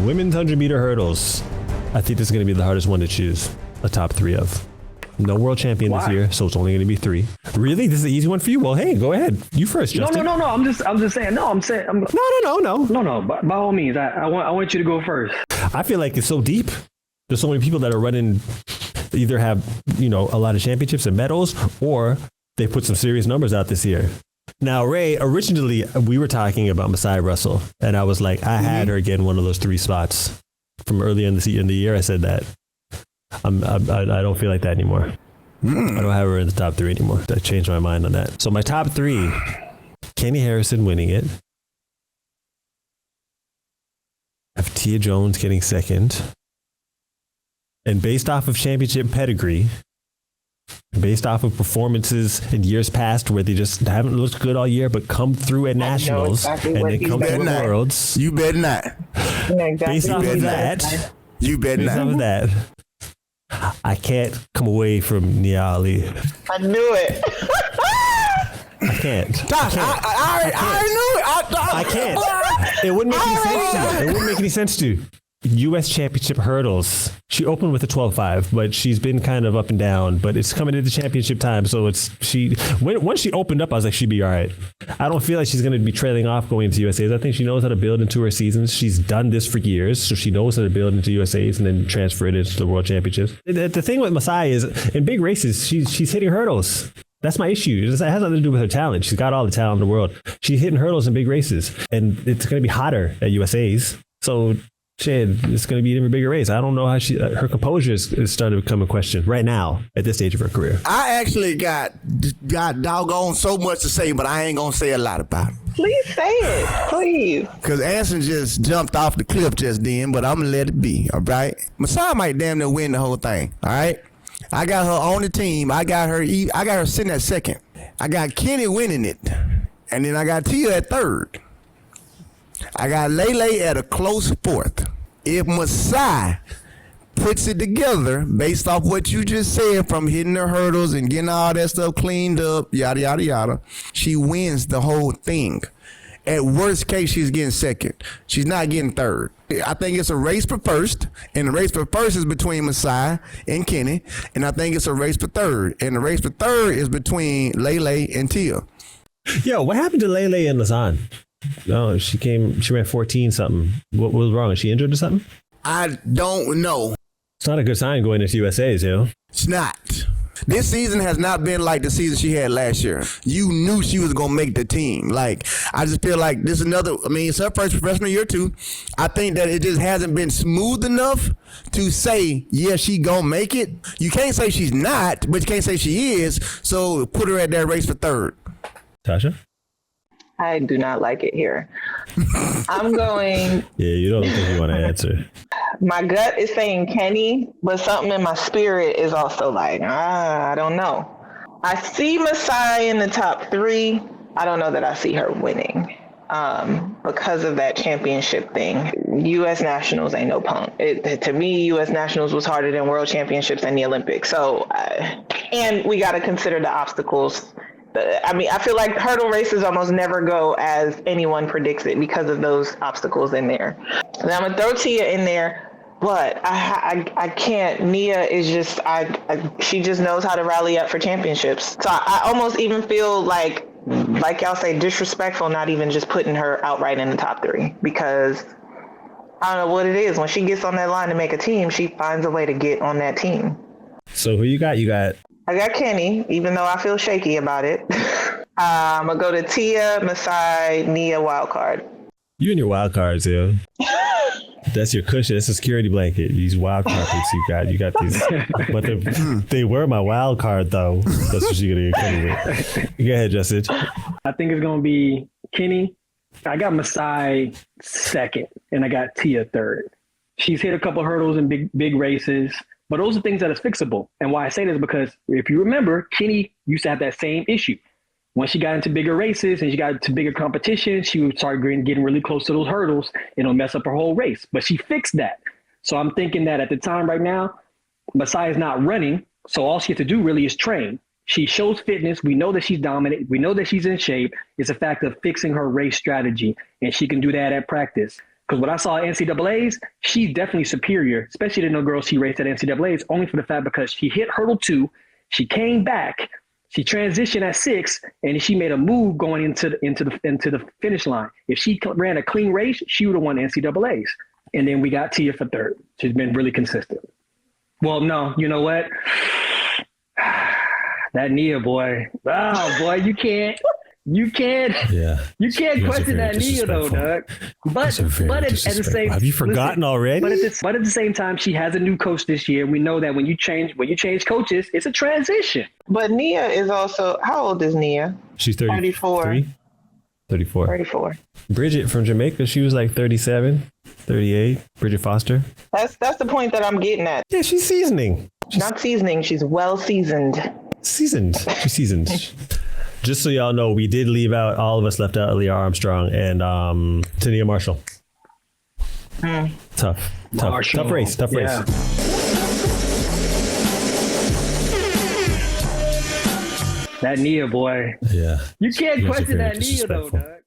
Women's 100-meter hurdles. I think this is going to be the hardest one to choose a top 3 of. No world champion this year, so it's only going to be 3. Really? This is an easy one for you? Well, hey, go ahead. You first, Justin. No. I'm just saying. No. No. By all means, I want you to go first. I feel like it's so deep. There's so many people that are running, either have, a lot of championships and medals, or they put some serious numbers out this year. Now, Rae, originally we were talking about Messiah Russell, and I was like, I had her getting one of those 3 spots from earlier in the year. I said that. I don't feel like that anymore. I don't have her in the top 3 anymore. I changed my mind on that. So my top 3, Kenny Harrison winning it. I have Tia Jones getting second. And based off of championship pedigree, based off of performances in years past where they just haven't looked good all year, but come through at nationals and then come through at worlds. You better not. Based off of that, you better not. Based off of that, I can't come away from Nia Ali. I knew it. I can't. Gosh, I knew it. I can't. It wouldn't make any sense to. It wouldn't make any sense to. U.S. Championship hurdles. She opened with a 12.5, but she's been kind of up and down. But it's coming into championship time, so once she opened up, I was like, she'd be all right. I don't feel like she's going to be trailing off going into USA's. I think she knows how to build into her seasons. She's done this for years, so she knows how to build into USA's and then transfer it into the World Championships. The thing with Messiah is, in big races, she's hitting hurdles. That's my issue. It has nothing to do with her talent. She's got all the talent in the world. She's hitting hurdles in big races, and it's going to be hotter at USA's. So it's going to be an even bigger race. I don't know how her composure is starting to become a question right now at this stage of her career. I actually got doggone so much to say, but I ain't going to say a lot about it. Please say it, please. Because Anson just jumped off the cliff just then, but I'm going to let it be, all right? Messiah might damn near win the whole thing, all right? I got her on the team. I got her sitting at second. I got Kenny winning it. And then I got Tia at third. I got Lele at a close 4th. If Messiah puts it together based off what you just said, from hitting her hurdles and getting all that stuff cleaned up, yada, yada, yada, she wins the whole thing. At worst case, she's getting second. She's not getting third. I think it's a race for first, and the race for first is between Messiah and Kenny, and I think it's a race for third, and the race for third is between Lele and Tia. Yo, what happened to Lele and Lausanne? No, she ran 14 something. What was wrong? Is she injured or something? I don't know. It's not a good sign going into USA's, yo. It's not. This season has not been like the season she had last year. You knew she was going to make the team. Like, I just feel like this is it's her first professional year too. I think that it just hasn't been smooth enough to say, yeah, she going to make it. You can't say she's not, but you can't say she is. So put her at that race for third. Tasha? I do not like it here. I'm going. Yeah, you don't think you want to answer. My gut is saying Kenny, but something in my spirit is also like, I don't know. I see Messiah in the top 3. I don't know that I see her winning because of that championship thing. U.S. Nationals ain't no punk. To me, U.S. Nationals was harder than World Championships and the Olympics. So, and we got to consider the obstacles. I feel like hurdle races almost never go as anyone predicts it because of those obstacles in there. And I'm going to throw Tia in there, but I can't. Nia is just, she just knows how to rally up for championships. So I almost even feel like y'all say, disrespectful, not even just putting her outright in the top 3, because I don't know what it is. When she gets on that line to make a team, she finds a way to get on that team. So who you got? I got Kenny, even though I feel shaky about it. I'm going to go to Tia, Messiah, Nia, wildcard. You and your wild cards, yo. That's your cushion. That's a security blanket. These wild card picks you got these. But they were my wild card, though. That's what you're going to get Kenny with. Go ahead, Justin. I think it's going to be Kenny. I got Messiah second, and I got Tia third. She's hit a couple hurdles in big races. But those are things that is fixable. And why I say this is because if you remember, Kenny used to have that same issue. When she got into bigger races and she got into bigger competition, she would start getting really close to those hurdles and it'll mess up her whole race. But she fixed that. So I'm thinking that at the time right now, Messiah's not running. So all she has to do really is train. She shows fitness. We know that she's dominant. We know that she's in shape. It's a fact of fixing her race strategy. And she can do that at practice. Because what I saw at NCAAs, she's definitely superior, especially to no girls she raced at NCAAs, only for the fact because she hit hurdle 2, she came back, she transitioned at 6, and she made a move going into the finish line. If she ran a clean race, she would have won NCAAs. And then we got Tia for third. She's been really consistent. Well, no, you know what? That Nia boy. Oh boy, you can't question that Nia though, Doug. But at the same, have you forgotten already? But at the same time, she has a new coach this year. We know that when you change coaches, it's a transition. But Nia is also, how old is Nia? She's 34. 34. Bridget from Jamaica, she was like 37, 38. Bridget Foster. That's the point that I'm getting at. Yeah, she's seasoning. Not seasoning, she's well seasoned. She's seasoned. Just so y'all know, we did leave out, all of us left out Aaliyah Armstrong and Tania Marshall. Tough race. Yeah. That Nia boy. Yeah. You can't You guys are question very that Nia though, disrespectful. Doug.